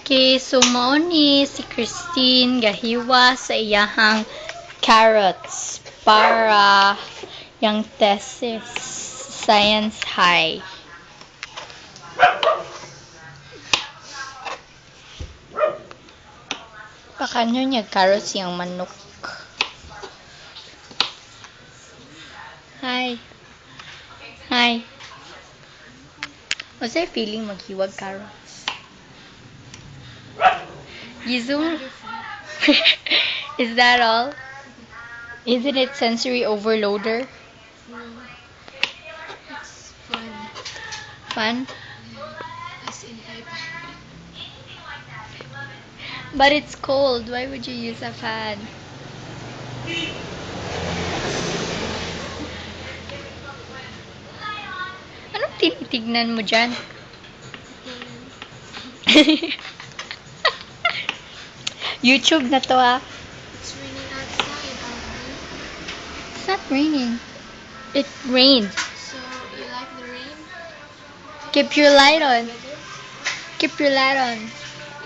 Okay, so mao ni si Christine gahiwa sa iyahang carrots para yang thesis Science High. Pakanyo niya carrots yung manok. Hi. Hi. What's your feeling maghiwag carrots? Yizung? Is that all? Isn't it sensory overloader? It's fun. Fun? As in type. But it's cold. Why would you use a fan? Anong tinitignan mo dyan? YouTube na to ah. It's raining outside, Alvin. It's not raining. It rained. So, you like the rain? Keep your light on. Keep your light on. You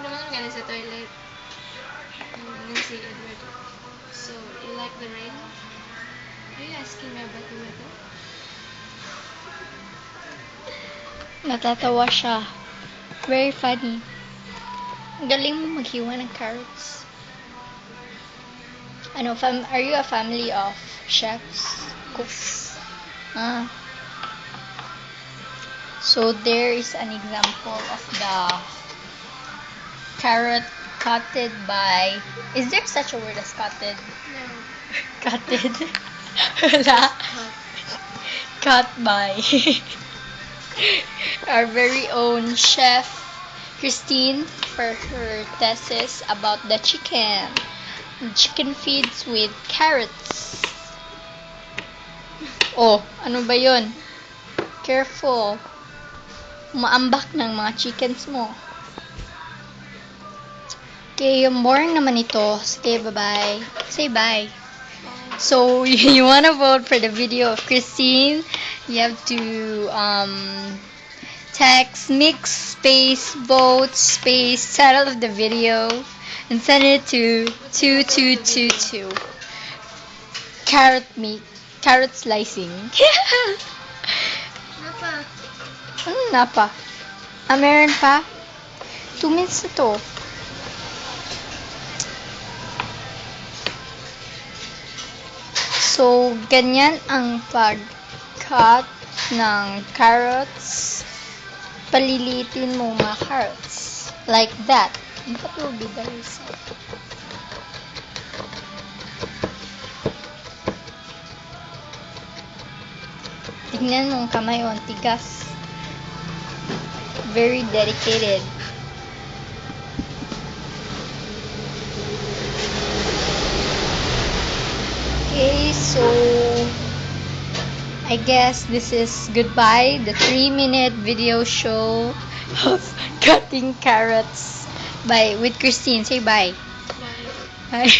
know what I'm gonna sa toilet? I'm gonna see Edward. So, you like the rain? Are you asking me about the weather? Natatawa siya. Very funny. Ang galing mo maghiwa ng carrots. Ano, are you a family of chefs? Cooks? Ah. So there is an example of the carrot cutted by... Is there such a word as cutted? No. Cutted? Wala. Cut by our very own chef Christine for her thesis about the chicken. Chicken feeds with carrots. Oh, ano ba yun? Careful. Maambak ng mga chickens mo. Okay, yung boring naman ito. Sige, bye-bye. Say bye. So, you wanna vote for the video of Christine? You have to text mix space vote space title of the video and send it to 2222. Carrot slicing. Napa? Ano na pa? Ah, meron pa? 2 minutes na to. So, ganyan ang pag-cut ng carrots. Palilitin mo mga carrots. Like that. That will be the result. Tignan mo ang kamay o, ang tigas. Very dedicated. Okay, so I guess this is goodbye, the 3-minute video show of cutting carrots with Christine. Say bye. Bye. Bye.